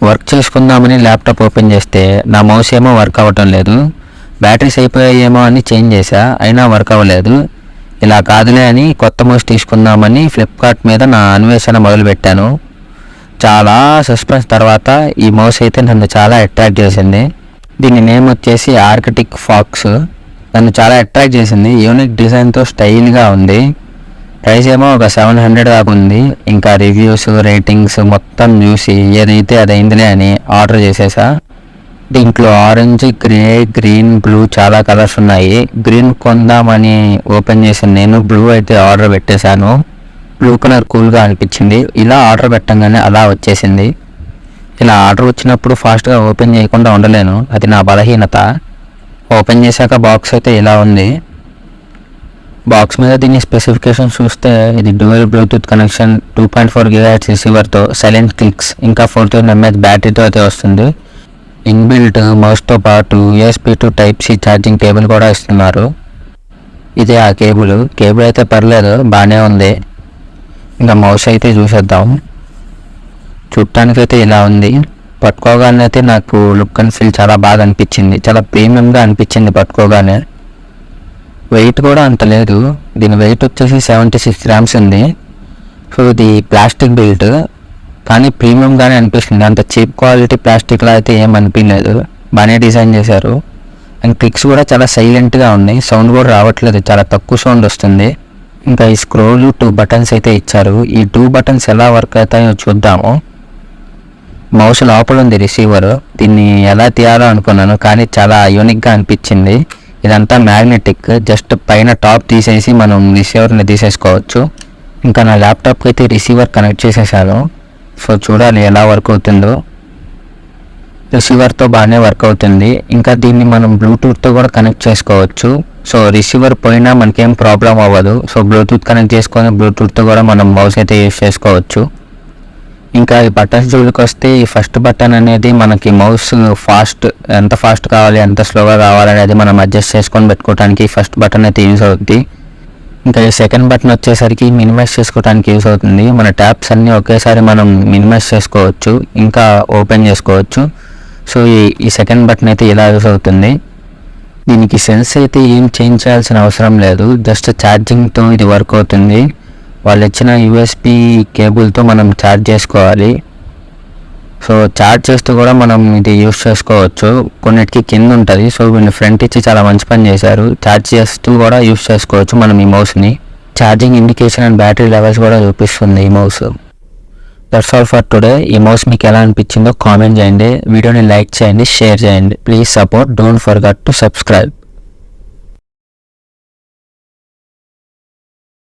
Work చేసుకుందామని laptop open చేస్తే నా మౌస్ ఏమో వర్క్ అవ్వటం లేదు. బ్యాటరీస్ అయిపోయాయేమో అని చేంజ్ చేశా, అయినా వర్క్ అవ్వలేదు. ఇలా కాదులే అని కొత్త మౌస్ తీసుకుందామని ఫ్లిప్కార్ట్ మీద నా అన్వేషణ మొదలుపెట్టాను. చాలా సస్పెన్స్ తర్వాత ఈ మౌస్ అయితే నన్ను చాలా అట్రాక్ట్ చేసింది. దీని నేమ్ వచ్చేసి ఆర్కిటిక్ ఫాక్స్. నన్ను చాలా అట్రాక్ట్ చేసింది. యూనిక్ డిజైన్తో స్టైల్గా ఉంది. ప్రైస్ ఏమో ఒక 700 దాకా ఉంది. ఇంకా రివ్యూస్ రేటింగ్స్ మొత్తం చూసి ఏదైతే అదైందిలే అని ఆర్డర్ చేసేసా. దీంట్లో ఆరెంజ్, గ్రే, గ్రీన్, బ్లూ చాలా కలర్స్ ఉన్నాయి. గ్రీన్ కొందామని ఓపెన్ చేసిన నేను బ్లూ అయితే ఆర్డర్ పెట్టేశాను. బ్లూ కలర్ కూల్గా అనిపించింది. ఇలా ఆర్డర్ పెట్టంగానే అలా వచ్చేసింది. ఇలా ఆర్డర్ వచ్చినప్పుడు ఫాస్ట్గా ఓపెన్ చేయకుండా ఉండలేను, అది నా బలహీనత. ఓపెన్ చేశాక బాక్స్ అయితే ఇలా ఉంది. బాక్స్ మీద దీని స్పెసిఫికేషన్ చూస్తే ఇది డ్యూయల్ బ్లూటూత్ కనెక్షన్, 2.4 GHz రిసీవర్తో, సైలెంట్ క్లిక్స్, ఇంకా 4000 mAh బ్యాటరీతో అయితే వస్తుంది. ఇన్బిల్ట్ మౌస్తో పాటు USB to Type-C charging cable కూడా ఇస్తున్నారు. ఇదే ఆ కేబుల్ అయితే పర్లేదు, బాగానే ఉంది. ఇంకా మౌస్ అయితే చూసేద్దాం. చూడటానికైతే ఇలా ఉంది. పట్టుకోగానే అయితే నాకు లుక్ అండ్ ఫీల్ చాలా బాగా అనిపించింది. చాలా ప్రీమియంగా అనిపించింది పట్టుకోగానే. వెయిట్ కూడా అంత లేదు. దీని వెయిట్ వచ్చేసి 76 grams ఉంది. సో ఇది ప్లాస్టిక్ బిల్ట్, కానీ ప్రీమియంగానే అనిపిస్తుంది. అంత చీప్ క్వాలిటీ ప్లాస్టిక్లో అయితే ఏం అనిపించలేదు. బాగానే డిజైన్ చేశారు. అండ్ క్లిక్స్ కూడా చాలా సైలెంట్గా ఉన్నాయి. సౌండ్ కూడా రావట్లేదు, చాలా తక్కువ సౌండ్ వస్తుంది. ఇంకా ఈ స్క్రోల్ 2 బటన్స్ అయితే ఇచ్చారు. ఈ 2 బటన్స్ ఎలా వర్క్ అవుతాయో చూద్దాము. మౌస్ లోపల ఉంది రిసీవర్. దీన్ని ఎలా తీయాలో అనుకున్నాను, కానీ చాలా యూనిక్గా అనిపించింది. ఇదంతా మ్యాగ్నెటిక్, జస్ట్ పైన టాప్ తీసేసి మనం రిసీవర్ని తీసేసుకోవచ్చు. ఇంకా నా ల్యాప్టాప్కి అయితే రిసీవర్ కనెక్ట్ చేసేసాను. సో చూడాలి ఎలా వర్క్ అవుతుందో. రిసీవర్తో బాగానే వర్క్ అవుతుంది. ఇంకా దీన్ని మనం బ్లూటూత్తో కూడా కనెక్ట్ చేసుకోవచ్చు. సో రిసీవర్ పోయినా మనకేం ప్రాబ్లం అవ్వదు. సో బ్లూటూత్ కనెక్ట్ చేసుకొని బ్లూటూత్తో కూడా మనం మౌస్ అయితే యూజ్ చేసుకోవచ్చు. ఇంకా ఈ బటన్స్ జోలికి వస్తే ఈ ఫస్ట్ బటన్ అనేది మనకి మౌస్ ఎంత ఫాస్ట్ కావాలి, ఎంత స్లోగా కావాలనేది మనం అడ్జస్ట్ చేసుకొని పెట్టుకోవడానికి ఫస్ట్ బటన్ అయితే యూజ్ అవుతుంది. ఇంకా ఈ సెకండ్ బటన్ వచ్చేసరికి మినిమైజ్ చేసుకోవడానికి యూజ్ అవుతుంది. మన ట్యాప్స్ అన్నీ ఒకేసారి మనం మినిమైజ్ చేసుకోవచ్చు, ఇంకా ఓపెన్ చేసుకోవచ్చు. సో ఈ సెకండ్ బటన్ అయితే ఇలా యూజ్ అవుతుంది. దీనికి సెన్స్ అయితే ఏం చేంజ్ చేయాల్సిన అవసరం లేదు, జస్ట్ ఛార్జింగ్తో ఇది వర్క్ అవుతుంది. వాళ్ళు ఇచ్చిన USB కేబుల్తో మనం ఛార్జ్ చేసుకోవాలి. సో ఛార్జ్ చేస్తూ కూడా మనం ఇది యూస్ చేసుకోవచ్చు. కొన్నిటికి కింద ఉంటుంది. సో వీళ్ళు ఫ్రంట్ ఇచ్చి చాలా మంచి పని చేశారు. ఛార్జ్ చేస్తూ కూడా యూస్ చేసుకోవచ్చు మనం ఈ మౌస్ని. Charging indication and battery levels కూడా చూపిస్తుంది ఈ mouse. That's all for today. ఈ మౌస్ మీకు ఎలా అనిపించిందో కామెంట్ చేయండి. వీడియోని లైక్ చేయండి, షేర్ చేయండి. Please support, don't forget to subscribe.